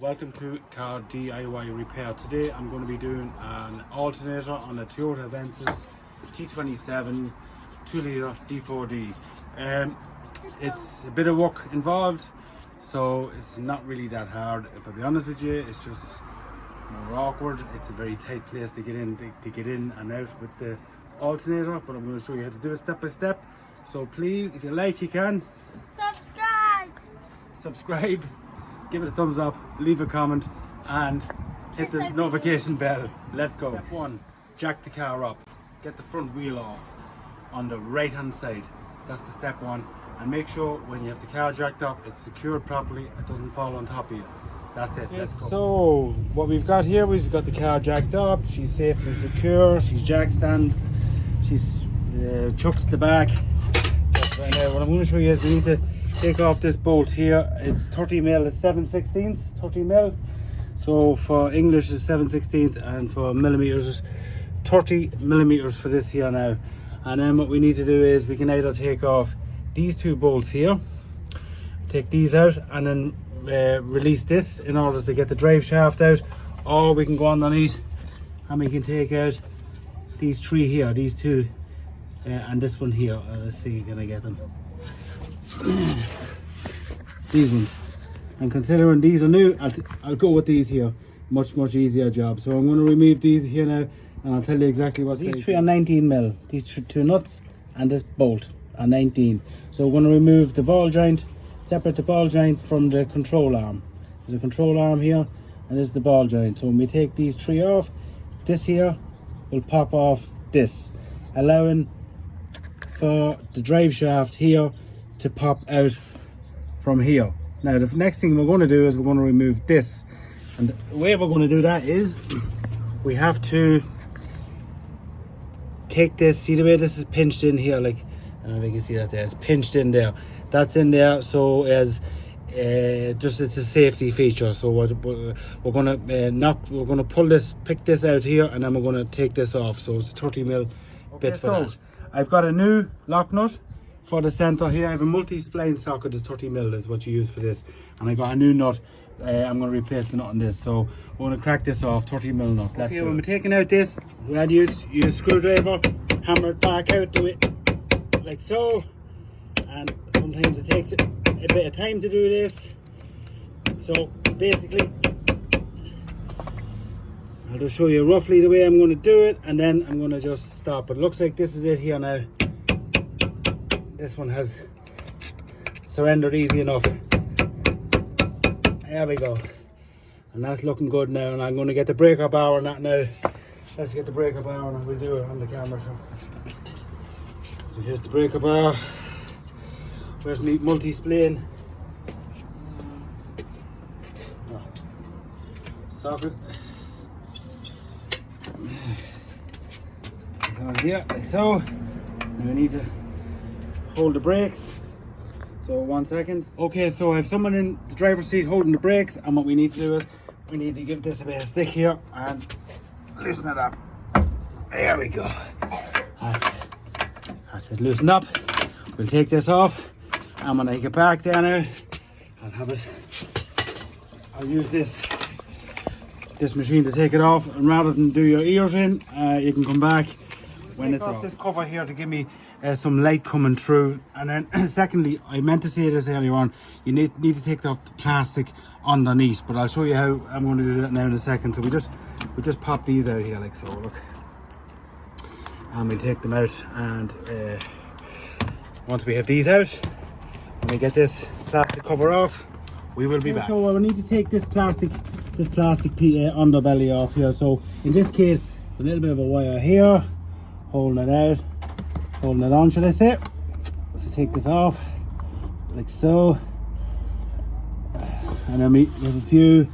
Welcome to Car DIY Repair. Today I'm going to be doing an alternator on a Toyota Avensis T27 2-litre D4D. It's a bit of work involved, so it's not really that hard. If I'll be honest with you, it's just more awkward. It's a very tight place to get in and out with the alternator, but I'm going to show you how to do it step by step. So please, if you like, you can subscribe, give it a thumbs up, leave a comment and hit the notification bell. Let's go. Step 1, jack the car up, get the front wheel off on the right hand side. That's the step 1, and make sure when you have the car jacked up it's secured properly, it doesn't fall on top of you. That's it. Let's go. So what we've got here is we've got the car jacked up, she's safely secure, she's jack stand, she's chucks at the back. Right now what I'm going to show you is we need to take off this bolt here. It's 30mm, it's 7/16 30mm. So for English is 7/16, and for millimeters is 30mm for this here now. And then what we need to do is we can either take off these two bolts here, take these out, and then release this in order to get the drive shaft out, or we can go underneath and we can take out these three here, these two, and this one here. Let's see, can I get them? These ones, and considering these are new, I'll go with these here. Much easier job. So I'm going to remove these here now, and I'll tell you exactly what these three are 19mm. These two nuts and this bolt are 19. So we're going to remove the ball joint, separate the ball joint from the control arm. There's a control arm here, and this is the ball joint. So when we take these three off, this here will pop off this, allowing for the drive shaft here to pop out from here. Now the next thing we're going to do is we're going to remove this, and the way we're going to do that is we have to take this, see the way this is pinched in here, like, I don't know if you can see that there, it's pinched in there, that's in there, so as just it's a safety feature. So we're going to pull this, pick this out here, and then we're going to take this off. So it's a 30mm bit for that. I've got a new lock nut for the center here. I have a multi-spline socket, is 30mm is what you use for this, and I got a new nut. I'm going to replace the nut on this, so we're going to crack this off. 30mm nut. Okay, when we're taking out this, we had to use a screwdriver, hammer it back out to it like so, and sometimes it takes a bit of time to do this. So basically I'll just show you roughly the way I'm going to do it, and then I'm going to just stop. It looks like this is it here now. This one has surrendered easy enough. There we go. And that's looking good now, and I'm going to get the breaker bar on that now. Let's get the breaker bar on, and we'll do it on the camera. So here's the breaker bar. Where's my multi-spline socket? It's on here, like so. Now we need to hold the brakes. So 1 second. Okay, so I have someone in the driver's seat holding the brakes, and what we need to do is we need to give this a bit of stick here and loosen it up. There we go. That's it, loosen up. We'll take this off. I'm gonna take it back there now. I'll use this machine to take it off, and rather than do your ears in, you can come back when it's off. This cover here to give me some light coming through. And then secondly, I meant to say this earlier on, you need to take off the plastic underneath, but I'll show you how I'm going to do that now in a second. So we just pop these out here like so, look, and we'll take them out, and once we have these out, when we get this plastic cover off, we will be back. So we need to take this plastic underbelly off here. So in this case, a little bit of a wire here, holding it on, should I say. So take this off like so, and then we have a few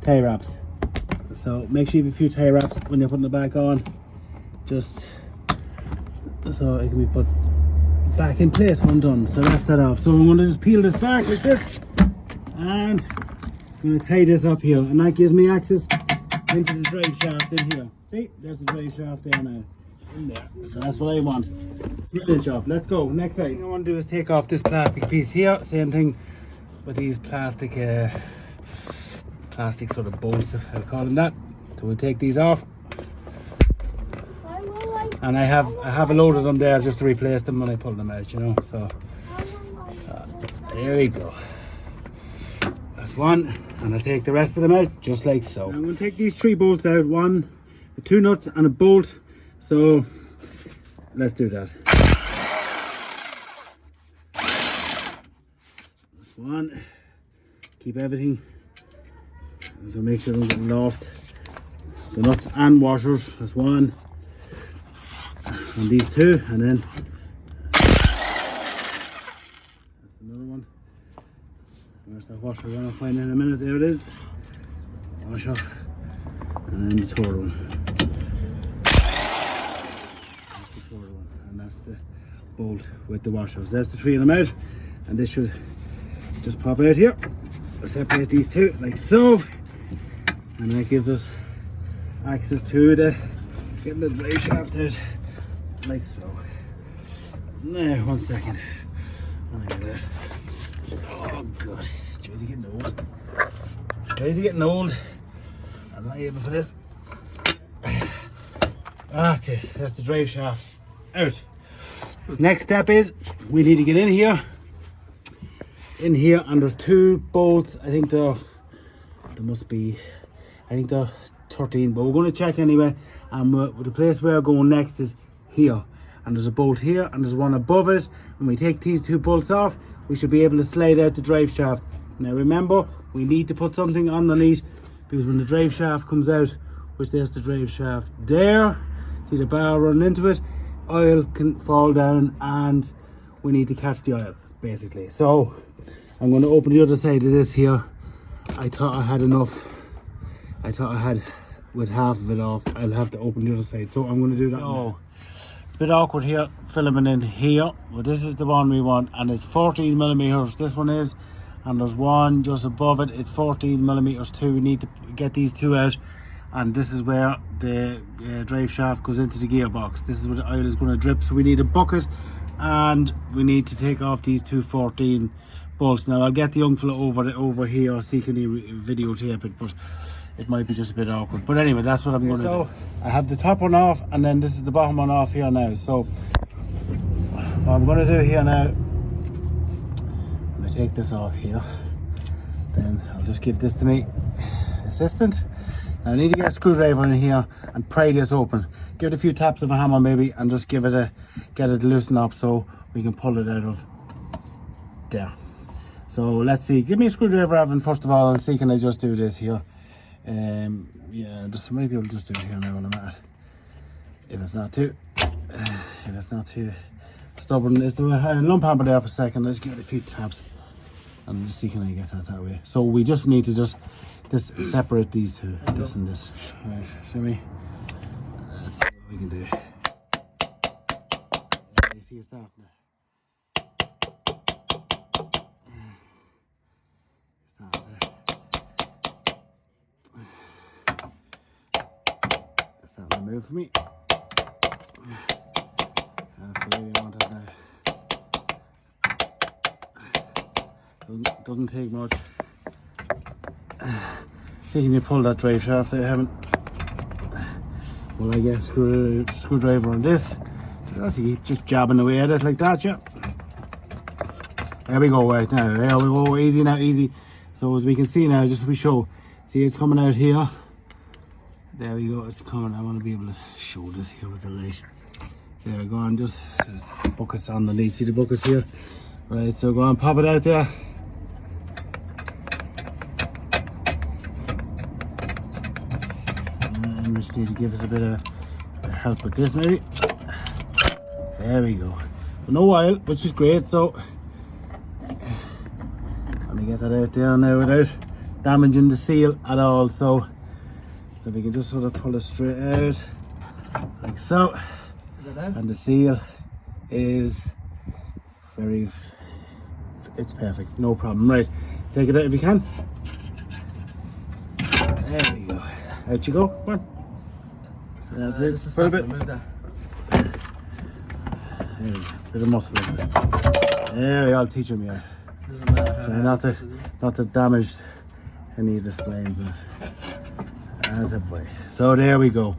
tie wraps. So make sure you have a few tie wraps when you're putting it back on, just so it can be put back in place when done. So that's that off. So I'm going to just peel this back like this, and I'm going to tie this up here, and that gives me access into the drive shaft in here. See, there's the drive shaft there now. in there. So that's what I want. Brilliant job. Let's go. Next side. What I want to do is take off this plastic piece here. Same thing with these plastic sort of bolts, if I'll call them that. So we take these off, and I have a load of them there just to replace them when I pull them out, you know. So there we go. That's one, and I'll take the rest of them out just like so. I'm going to take these 3 bolts out, one, the 2 nuts and a bolt. So let's do that. That's one. Keep everything, so make sure I don't get lost. The nuts and washers, that's one. And these 2, and then that's another one. Where's that washer? We're gonna find it in a minute. There it is. Washer. And then the 3rd one. That's the 3rd one. And that's the bolt with the washers. There's the 3 of them out. And this should just pop out here. Separate these 2 like so. And that gives us access to getting the drive shaft out like so. Now, 1 second. Look at that. Oh god, Joe's getting old. Joe's getting old. I'm not able for this. That's it. That's the drive shaft out. Next step is we need to get in here. In here, and there's 2 bolts. I think there must be. I think they're 13, but we're going to check anyway. And the place we're going next is here, and there's a bolt here and there's one above it. When we take these 2 bolts off, we should be able to slide out the drive shaft. Now remember, we need to put something underneath, because when the drive shaft comes out, which there's the drive shaft there, see the bar running into it, oil can fall down and we need to catch the oil basically. So I'm going to open the other side of this here. I thought I had enough. I thought I had with half of it off. I'll have to open the other side, so I'm going to do that now. A bit awkward here, filament in here, but this is the one we want, and it's 14 millimeters. This one is, and there's one just above it. It's 14 millimeters too. We need to get these 2 out, and this is where the drive shaft goes into the gearbox. This is where the oil is going to drip. So we need a bucket, and we need to take off these 2 14 bolts. Now I'll get the young fella over here, see can he videotape it, but it might be just a bit awkward. But anyway, that's what I'm going to do. I have the top one off, and then this is the bottom one off here now. So what I'm going to do here now, I'm going to take this off here. Then I'll just give this to my assistant. Now I need to get a screwdriver in here and pry this open. Give it a few taps of a hammer maybe, and just get it loosened up so we can pull it out of there. So let's see. Give me a screwdriver, Evan, first of all, and see can I just do this here. Yeah, just maybe I'll just do it here now when I'm at it. If it's not too stubborn. Is there a lump hammer there for a second? Let's give it a few taps and let's see can I get that way. So we just need to separate these 2, this and this. Right, show me. Let's see what we can do. You see it's starting now. It's starting to move for me. That's the way I want it now. Doesn't take much. See, can you pull that drive shaft? I haven't. Well, I get a screwdriver on this. Just jabbing away at it like that, yeah. There we go, right now. There we go, easy now, easy. So as we can see now, just so we show, see it's coming out here. There we go, it's coming. I want to be able to show this here with the light. There we go, and just buckets underneath. See the buckets here? Right, so go on, pop it out there. And just need to give it a bit of help with this maybe. There we go. No oil, which is great, so let me get that out there now without damaging the seal at all. So we can just sort of pull it straight out like so. Is that out? And the seal is it's perfect, no problem. Right, take it out if you can. There we go. Out you go. Come on. So that's it. For a bit. There we go. Bit of muscle. There we go. I'll teach him here. Doesn't matter. So not to damage any of the splines. That's a boy. So there we go.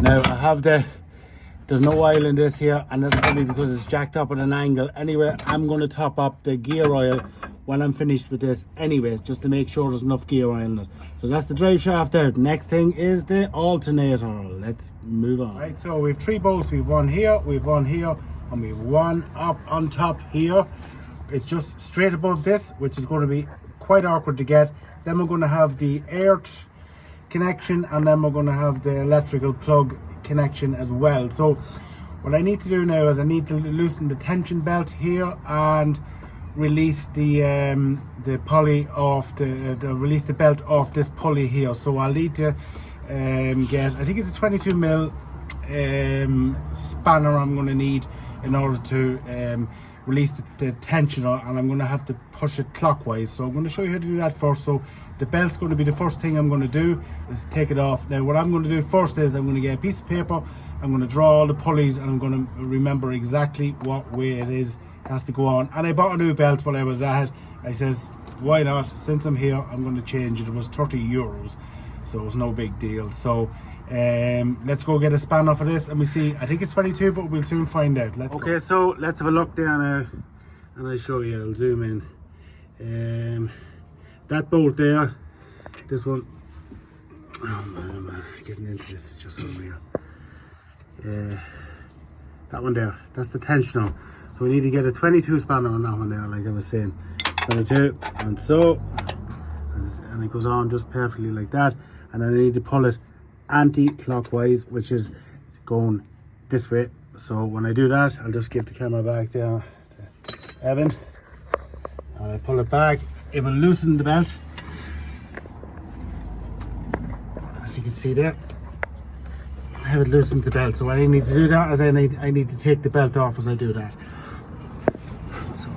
Now I have there's no oil in this here, and that's probably because it's jacked up at an angle. Anyway, I'm going to top up the gear oil when I'm finished with this anyway, just to make sure there's enough gear oil in it. So that's the drive shaft out. Next thing is the alternator. Let's move on. Right, so we've 3 bolts. We've one here, we've one here, and we've one up on top here. It's just straight above this, which is going to be quite awkward to get. Then we're going to have the earth connection, and then we're going to have the electrical plug connection as well. So what I need to do now is I need to loosen the tension belt here and release the pulley off release the belt off this pulley here. So I'll need to get, I think it's a 22 mil spanner I'm going to need in order to release the tensioner, and I'm going to have to push it clockwise. So I'm going to show you how to do that first. So the belt's going to be the first thing I'm going to do, is take it off. Now what I'm going to do first is I'm going to get a piece of paper, I'm going to draw all the pulleys, and I'm going to remember exactly what way it is has to go on. And I bought a new belt while I was at it. I says, why not, since I'm here I'm going to change it. It was 30 euros, so it was no big deal. So let's go get a spanner for this, and we see, I think it's 22, but we'll soon find out. Let's go. So let's have a look there now, and I'll show you. I'll zoom in. That bolt there, this one, oh man, getting into this is just unreal. That one there, that's the tensioner. So we need to get a 22 spanner on that one there, like I was saying. 22, and so, and it goes on just perfectly like that. And then I need to pull it anti-clockwise, which is going this way. So when I do that, I'll just give the camera back there to Evan, and I pull it back. It will loosen the belt, as you can see there. I have it loosened the belt. So what I need to do that is I need to take the belt off as I do that. So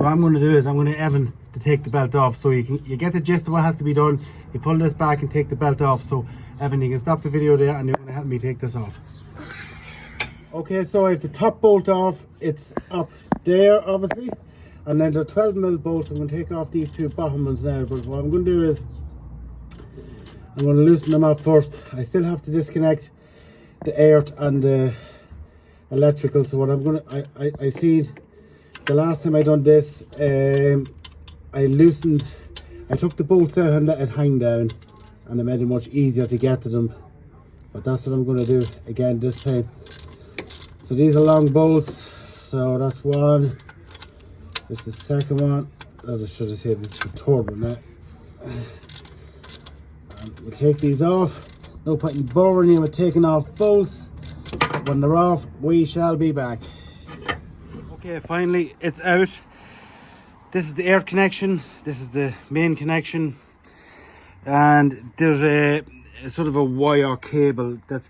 So what I'm going to do is I'm going to Evan to take the belt off, so you get the gist of what has to be done. You pull this back and take the belt off. So Evan, you can stop the video there, and you're going to help me take this off. Okay, so I have the top bolt off. It's up there obviously, and then the 12 mil bolts. I'm going to take off these 2 bottom ones now, but what I'm going to do is I'm going to loosen them up first. I still have to disconnect the earth and the electrical. So what I'm going to, I see the last time I done this, I took the bolts out and let it hang down, and it made it much easier to get to them. But that's what I'm going to do again this time. So these are long bolts, so that's one. This is the second one. I should have said this is the third one now. And we'll take these off. No point in boring you with taking off bolts. When they're off, we shall be back. Okay, finally it's out. This is the air connection, this is the main connection, and there's a sort of a wire cable that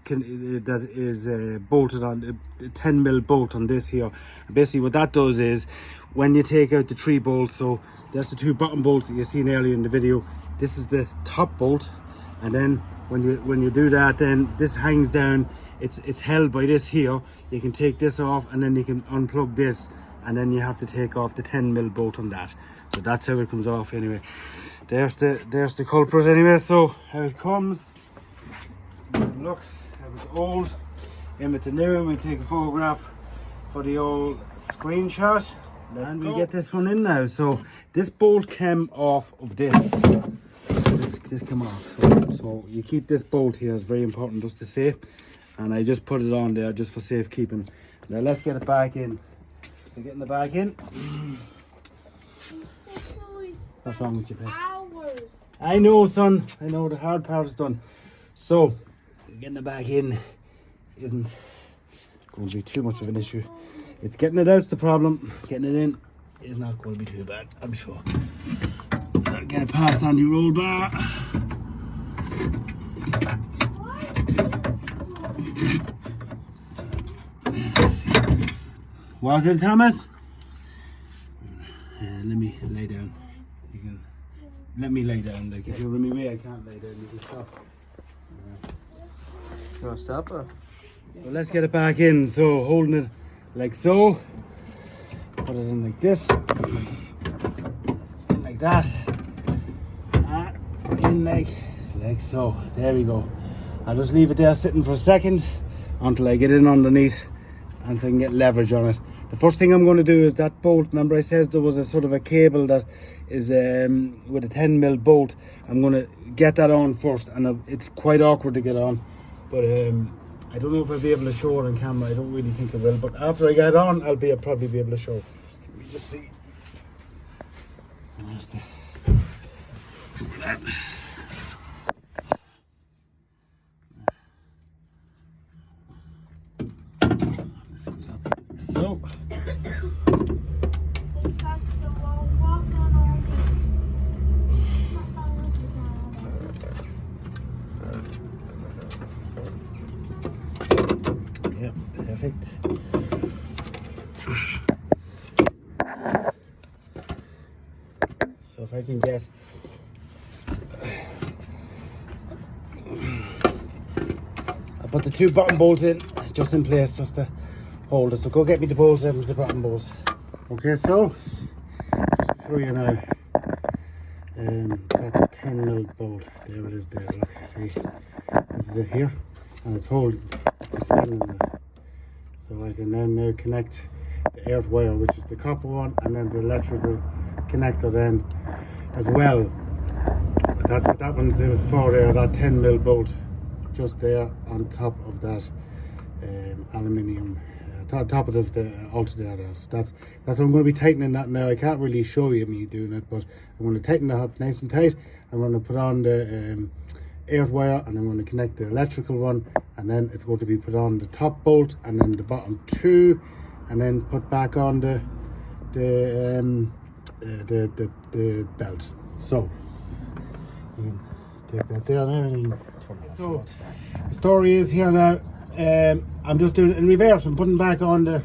is bolted on, a 10 mil bolt on this here. And basically what that does is, when you take out the 3 bolts, so there's the 2 bottom bolts that you've seen earlier in the video, this is the top bolt, and then when you do that, then this hangs down. It's held by this here. You can take this off, and then you can unplug this, and then you have to take off the 10 mil bolt on that. So that's how it comes off anyway. There's the culprit anyway. So how it comes, look how it's old in with the new. We'll take a photograph for the old screenshot, and we get this one in now. So this bolt came off of this. This came off. So you keep this bolt here, it's very important just to say. And I just put it on there just for safekeeping. Now let's get it back in. So getting the back in. What's wrong with you, pet? I know, son. I know, the hard part is done. So getting the back in isn't going to be too much of an issue. It's getting it out's the problem. Getting it in is not going to be too bad, I'm sure. So I'll get it past on the roll bar. Was it, Thomas? Let me lay down. You can let me lay down. Like if you're in my way, I can't lay down. You can stop. You want to stop or? So let's get it back in. So holding it like so. Put it in like this. In like that. In like so. There we go. I'll just leave it there sitting for a second until I get in underneath and so I can get leverage on it. The first thing I'm going to do is that bolt. Remember I said there was a sort of a cable that is with a 10mm bolt. I'm going to get that on first, and it's quite awkward to get on, but I don't know if I'll be able to show it on camera. I don't really think I will, but after I get it on I'll probably be able to show. Let me just see. There's that. This goes up like so. Yeah, perfect. So if I can get I put the 2 bottom bolts in just in place just to hold it. So go get me the bolts and the bottom bolts. Okay, so just to show you now, that 10mm bolt, there it is there, look, see, this is it here, and it's holding, it's suspending it. So I can then now connect the earth wire, which is the copper one, and then the electrical connector then as well. But that's what that one's there for there, that 10mm bolt just there on top of that aluminium, top of the alternator. So that's what I'm going to be tightening that now. I can't really show you me doing it, but I'm going to tighten that up nice and tight. I'm going to put on the earth wire, and I'm going to connect the electrical one, and then it's going to be put on the top bolt and then the bottom 2, and then put back on the belt. So you can take that there and everything. So the story is here now. I'm just doing it in reverse. I'm putting back on the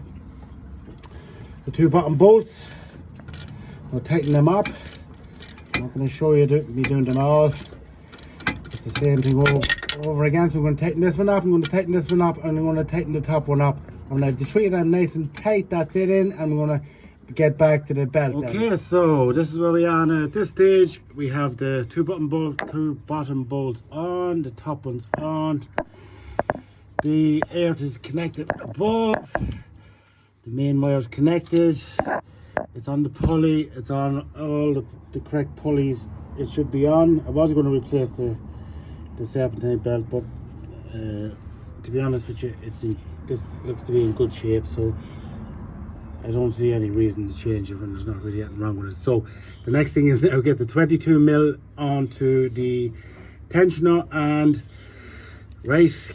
2 bottom bolts. I'll tighten them up. I'm not going to show you me doing them all. It's the same thing over again. So I'm going to tighten this one up, I'm going to tighten this one up, and I'm going to tighten the top one up. I'm going to have the 3 of them nice and tight. That's it in, and I'm going to get back to the belt. Okay, then. So this is where we are now. At this stage, we have the 2 bottom bolts on, the top ones on. The earth is connected above. The main wire is connected. It's on the pulley. It's on all the correct pulleys. It should be on. I was going to replace the serpentine belt, but to be honest with you, this looks to be in good shape. So I don't see any reason to change it when there's not really anything wrong with it. So the next thing is now get the 22mm onto the tensioner and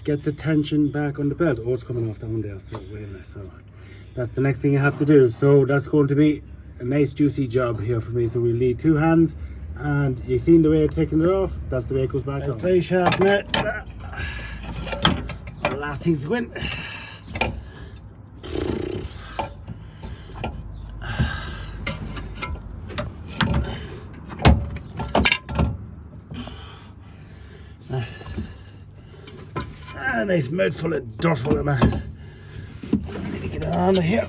get the tension back on the belt. Oh, it's coming off down there, so wait a minute. So that's the next thing you have to do. So that's going to be a nice juicy job here for me. So we'll need 2 hands, and you've seen the way of taking it off. That's the way it goes back on. Tray shaft now. The last thing's to go in. A nice mouthful of dirt while I'm at it. I need to get it on here.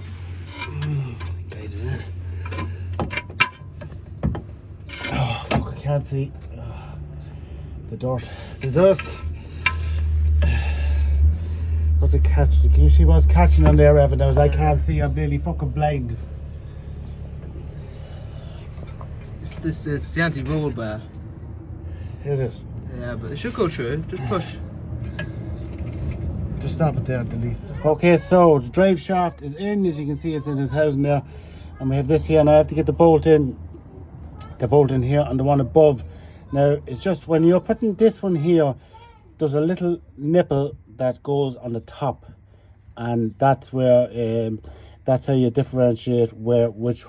Oh, fuck, I can't see. The dirt. There's dust. What's it catch? Can you see what's catching on there, Evan? I can't see. I'm nearly fucking blind. It's the anti-roll bar. Is it? Yeah, but it should go through. Just push. Just stop it there and delete. Okay, so the drive shaft is in. As you can see, it's in his housing there, and we have this here, and I have to get the bolt in here and the one above. Now it's just when you're putting this one here, there's a little nipple that goes on the top, and that's where that's how you differentiate which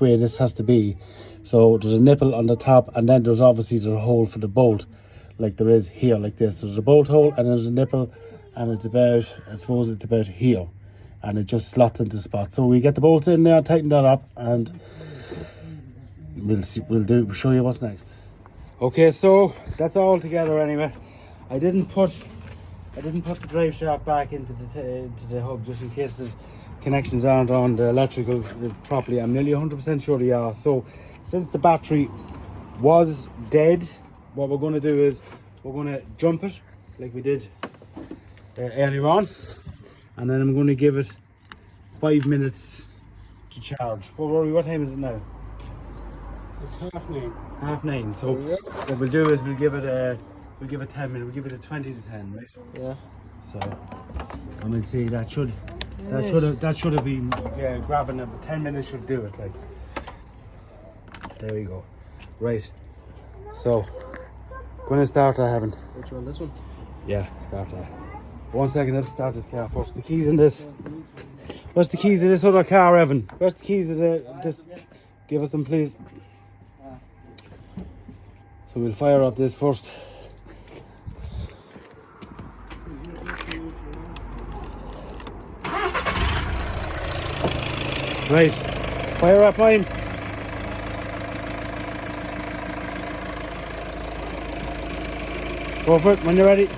way this has to be. So there's a nipple on the top, and then there's obviously the hole for the bolt, like there is here, like this. There's a bolt hole and there's a nipple, and it's about, I suppose it's about here, and it just slots into the spot. So we get the bolts in there, tighten that up, and we'll show you what's next. Okay, so that's all together anyway. I didn't put the drive shaft back into the hub just in case the connections aren't on the electrical properly. I'm nearly 100% sure they are. So since the battery was dead, what we're going to do is we're going to jump it like we did earlier on, and then I'm going to give it 5 minutes to charge. What time is it now? It's 9:30. 9:30. So what we'll do is we'll give it 10 minutes. We'll give it a 20 to 10, right? Yeah. So and we'll see that should have been grabbing it. 10 minutes should do it. Like, there we go. Right. So gonna start that, Heaven. Which one? This one? Yeah, start that. 1 second, let's start this car first. The keys in this. Where's the keys of this other car, Evan? Where's the keys of this? Give us them, please. So we'll fire up this first. Right, fire up mine. Go for it when you're ready.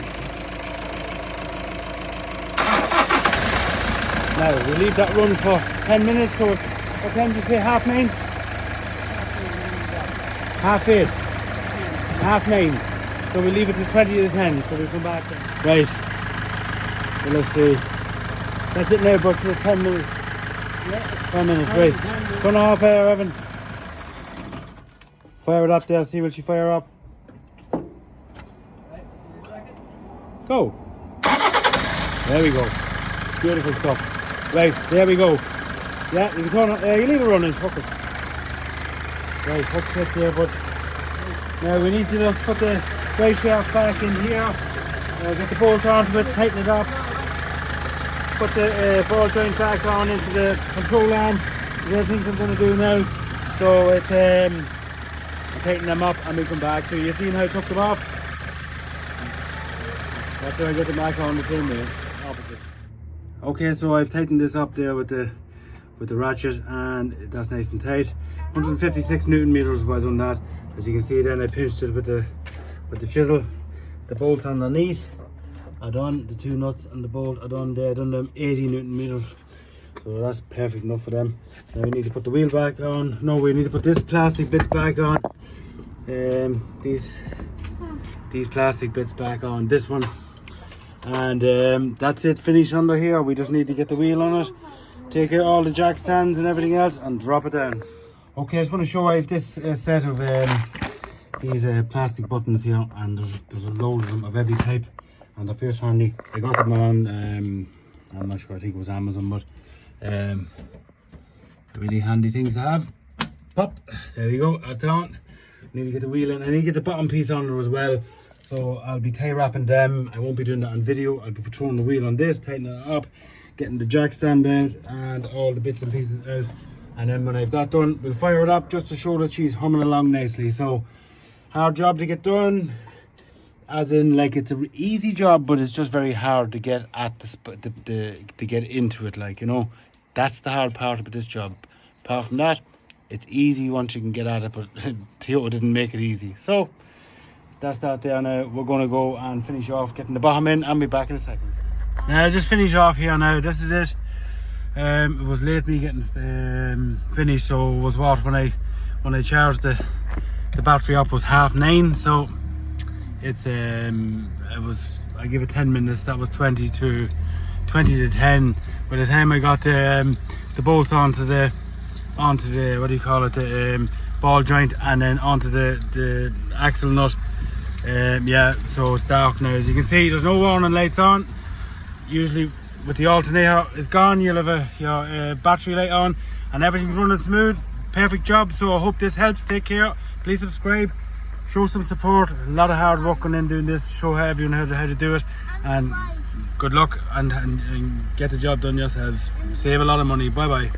Now we leave that run for 10 minutes, so it's, what time did you say, 9:30? 8:30. 9:30. So we leave it to 20 to 10, so we come back then. Right. So let's see. That's it now, but it's 10 minutes. Yeah. 10 minutes, right. Turn off here, Evan. Fire it up there, see what you fire up. Go. There we go. Beautiful stuff. Right, there we go. Yeah, you can turn it, you leave it running, fuck it. Right, what's it there, bud? Now we need to just put the drive shaft back in here, get the bolt onto it, tighten it up, put the ball joint back on into the control arm. So there are things I'm going to do now. So it's tighten them up and we come back. So you seen how I took them off? That's how I get them back on the same way, opposite. Okay, so I've tightened this up there with the ratchet, and that's nice and tight. 156 Newton meters, well done that. As you can see, then I pinched it with the chisel. The bolts underneath are done, the two nuts and the bolt are done there. I done them 80 Newton meters, so that's perfect enough for them. Now we need to put the wheel back on. No, we need to put this plastic bits back on. These plastic bits back on this one, and that's it, finish under here. We just need to get the wheel on it, take out all the jack stands and everything else, and drop it down. Okay, I just want to show you I have this set of these plastic buttons here, and there's a load of them of every type, and they're fierce handy. I got them on I'm not sure, I think it was Amazon, but really handy things to have. Pop, there we go, that's on. Need to get the wheel in. I need to get the bottom piece on there as well, so I'll be tie wrapping them. I won't be doing that on video. I'll be throwing the wheel on this, tightening it up, getting the jack stand out and all the bits and pieces out, and then when I've that done, we'll fire it up just to show that she's humming along nicely. So hard job to get done, as in like it's an easy job, but it's just very hard to get at to get into it, like, you know, that's the hard part of this job. Apart from that, it's easy once you can get at it, but Theo didn't make it easy. So that's that there. Now we're going to go and finish off getting the bottom in. I'll be back in a second. Now just finish off here now. This is it. It was late me getting finished, so it was what, when I charged the battery up was 9:30. So it's it was, I give it 10 minutes. That was 20 to 10. By the time I got the bolts onto the what do you call it, the ball joint, and then onto the axle nut, yeah, so it's dark now. As you can see, there's no warning lights on. Usually with the alternator is gone, you'll have your battery light on, and everything's running smooth. Perfect job. So I hope this helps. Take care, please subscribe, show some support. A lot of hard work on in doing this, show everyone how to do it, and good luck, and get the job done yourselves. Save a lot of money. Bye bye.